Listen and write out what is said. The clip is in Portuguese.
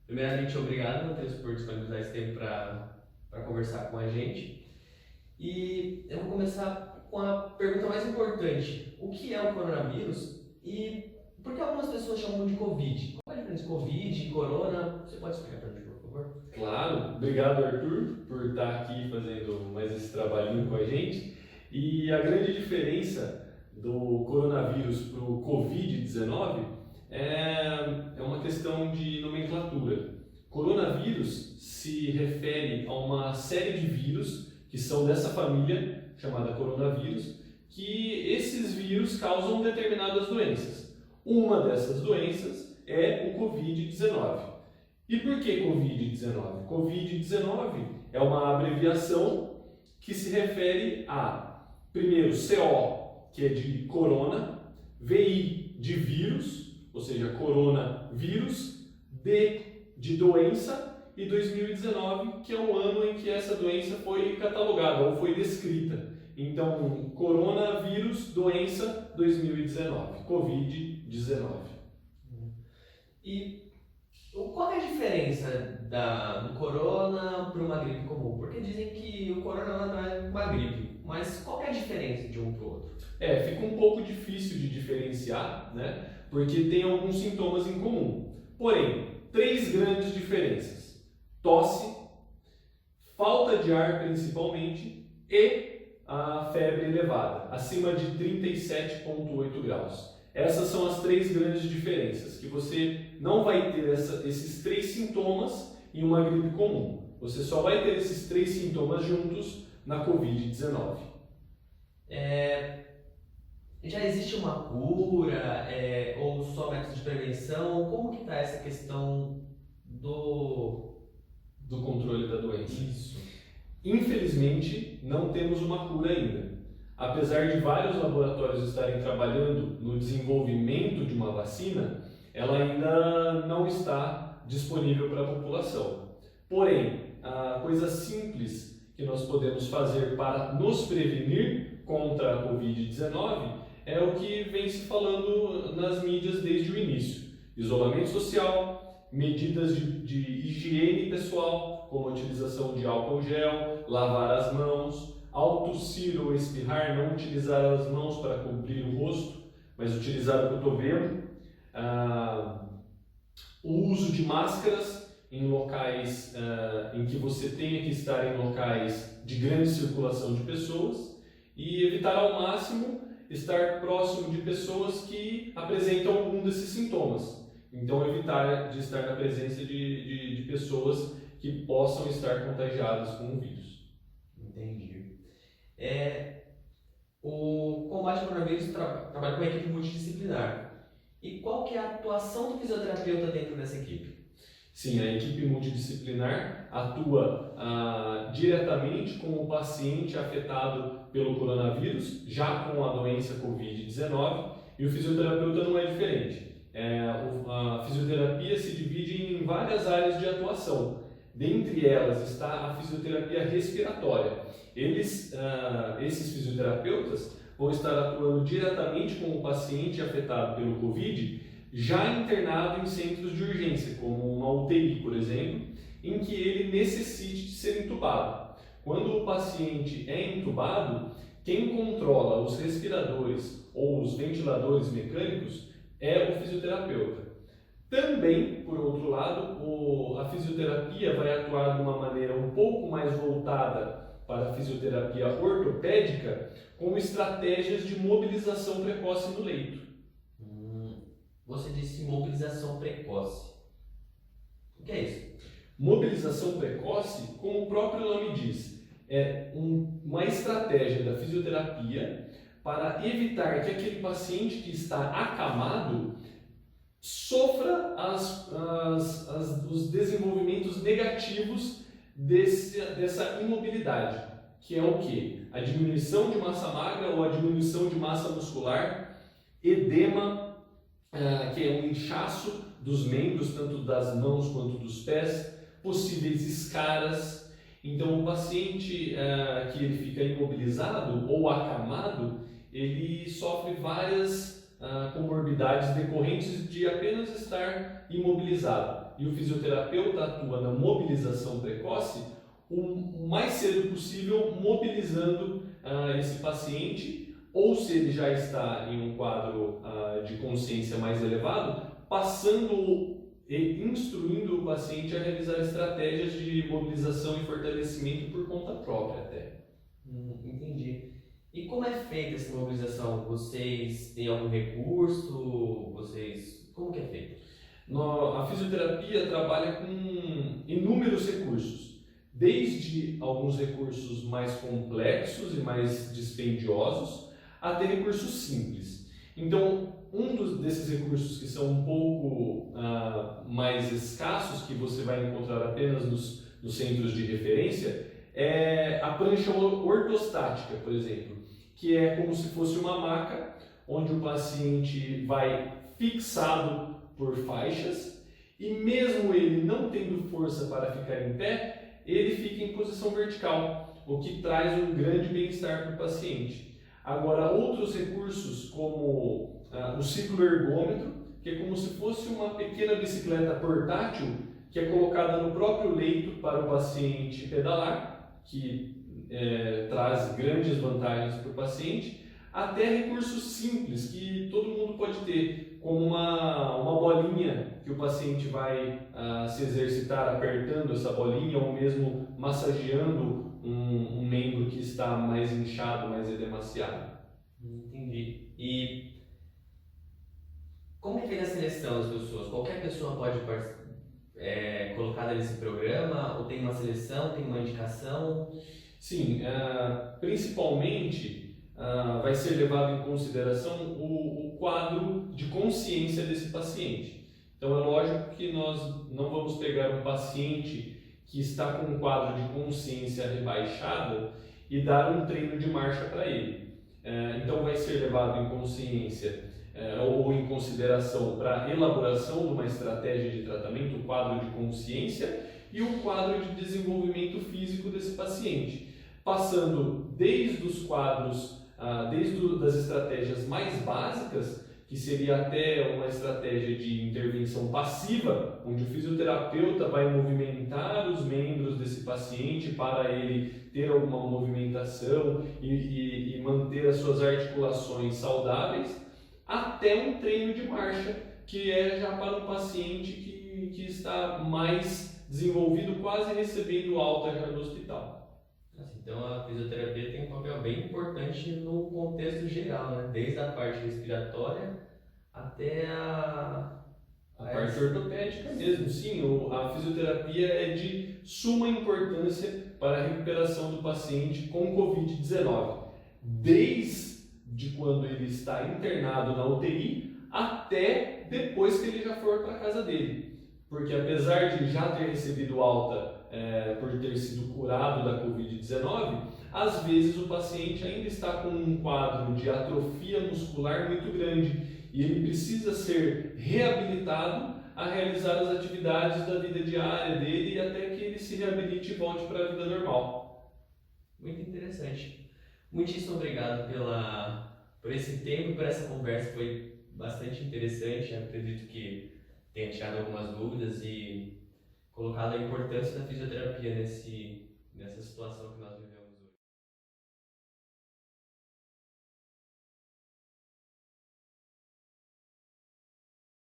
Primeiramente, obrigado, Matheus, por disponibilizar esse tempo para conversar com a gente. E eu vou começar com a pergunta mais importante: o que é o coronavírus e por que algumas pessoas chamam de Covid? Qual é a diferença de Covid e Corona? Você pode explicar para a gente, por favor? Claro, obrigado Arthur por estar aqui fazendo mais esse trabalhinho com a gente. E a grande diferença do coronavírus para o Covid-19 é uma questão de nomenclatura. Coronavírus se refere a uma série de vírus que são dessa família chamada coronavírus, que esses vírus causam determinadas doenças. Uma dessas doenças é o Covid-19. E por que Covid-19? Covid-19 é uma abreviação que se refere a, primeiro, CO, que é de corona, VI de vírus, ou seja, coronavírus, D de doença e 2019, que é o ano em que essa doença foi catalogada ou foi descrita. Então, coronavírus, doença 2019, Covid-19. E qual é a diferença do corona para uma gripe comum? Porque dizem que o corona não é uma gripe, mas qual é a diferença de um para o outro? Fica um pouco difícil de diferenciar, né? Porque tem alguns sintomas em comum. Porém, três grandes diferenças: tosse, falta de ar principalmente e a febre elevada, acima de 37,8 graus. Essas são as três grandes diferenças, que você não vai ter esses três sintomas em uma gripe comum. Você só vai ter esses três sintomas juntos na Covid-19. Já existe uma cura ou só métodos de prevenção? Como que está essa questão Do controle da doença. Isso. Infelizmente, não temos uma cura ainda. Apesar de vários laboratórios estarem trabalhando no desenvolvimento de uma vacina, ela ainda não está disponível para a população. Porém, a coisa simples que nós podemos fazer para nos prevenir contra a Covid-19 é o que vem se falando nas mídias desde o início: isolamento social, medidas de higiene pessoal, como a utilização de álcool gel, lavar as mãos, ao tossir ou espirrar, não utilizar as mãos para cobrir o rosto, mas utilizar o cotovelo. O uso de máscaras em locais em que você tenha que estar em locais de grande circulação de pessoas e evitar ao máximo estar próximo de pessoas que apresentam algum desses sintomas. Então, evitar de estar na presença de pessoas que possam estar contagiadas com o vírus. Entendi. O combate ao coronavírus trabalha com uma equipe multidisciplinar. E qual que é a atuação do fisioterapeuta dentro dessa equipe? Sim, a equipe multidisciplinar atua diretamente com o paciente afetado pelo coronavírus, já com a doença Covid-19, e o fisioterapeuta não é diferente. A fisioterapia se divide em várias áreas de atuação. Dentre elas está a fisioterapia respiratória. Esses fisioterapeutas vão estar atuando diretamente com o paciente afetado pelo Covid, já internado em centros de urgência, como uma UTI, por exemplo, em que ele necessite de ser entubado. Quando o paciente é entubado, quem controla os respiradores ou os ventiladores mecânicos é o fisioterapeuta. Também, por outro lado, a fisioterapia vai atuar de uma maneira um pouco mais voltada para a fisioterapia ortopédica, com estratégias de mobilização precoce no leito. Você disse mobilização precoce. O que é isso? Mobilização precoce, como o próprio nome diz, é uma estratégia da fisioterapia para evitar que aquele paciente que está acamado sofra os desenvolvimentos negativos dessa imobilidade, que é o que? A diminuição de massa magra ou a diminuição de massa muscular, edema, que é um inchaço dos membros, tanto das mãos quanto dos pés, possíveis escaras. Então, o paciente que ele fica imobilizado ou acamado, ele sofre várias comorbidades decorrentes de apenas estar imobilizado. e o fisioterapeuta atua na mobilização precoce, o mais cedo possível mobilizando esse paciente, ou se ele já está em um quadro de consciência mais elevado, passando e instruindo o paciente a realizar estratégias de mobilização e fortalecimento por conta própria até. Entendi. E como é feita essa mobilização? Vocês têm algum recurso? Como que é feito? A fisioterapia trabalha com inúmeros recursos, desde alguns recursos mais complexos e mais dispendiosos, até recursos simples. Então, desses recursos que são um pouco mais escassos, que você vai encontrar apenas nos centros de referência, é a prancha ortostática, por exemplo, que é como se fosse uma maca, onde o paciente vai fixado por faixas e mesmo ele não tendo força para ficar em pé, ele fica em posição vertical, o que traz um grande bem-estar para o paciente. Agora, outros recursos como o cicloergômetro, que é como se fosse uma pequena bicicleta portátil que é colocada no próprio leito para o paciente pedalar, que traz grandes vantagens para o paciente, até recursos simples que todo mundo pode ter, como uma bolinha que o paciente vai se exercitar apertando essa bolinha ou mesmo massageando um membro que está mais inchado, mais edemaciado. Entendi. E como é feita a seleção das pessoas? Qualquer pessoa pode colocada nesse programa? Ou tem uma seleção, tem uma indicação? Sim, principalmente vai ser levado em consideração o quadro de consciência desse paciente. Então é lógico que nós não vamos pegar um paciente que está com um quadro de consciência rebaixada e dar um treino de marcha para ele. Então vai ser levado em consciência ou em consideração para a elaboração de uma estratégia de tratamento, o quadro de consciência e o quadro de desenvolvimento físico desse paciente, passando desde os quadros, das estratégias mais básicas, que seria até uma estratégia de intervenção passiva, onde o fisioterapeuta vai movimentar os membros desse paciente para ele ter alguma movimentação e manter as suas articulações saudáveis, até um treino de marcha, que é já para um paciente que está mais desenvolvido, quase recebendo alta já no hospital. Então a fisioterapia tem um papel bem importante no contexto geral, né? Desde a parte respiratória até a parte ortopédica mesmo. Sim, a fisioterapia é de suma importância para a recuperação do paciente com Covid-19, desde quando ele está internado na UTI até depois que ele já for para a casa dele. Porque apesar de já ter recebido alta por ter sido curado da Covid-19, às vezes o paciente ainda está com um quadro de atrofia muscular muito grande e ele precisa ser reabilitado a realizar as atividades da vida diária dele até que ele se reabilite e volte para a vida normal. Muito interessante. Muitíssimo obrigado por esse tempo e por essa conversa, foi bastante interessante. Eu acredito que tenha tirado algumas dúvidas e colocado a importância da fisioterapia nessa situação que nós vivemos.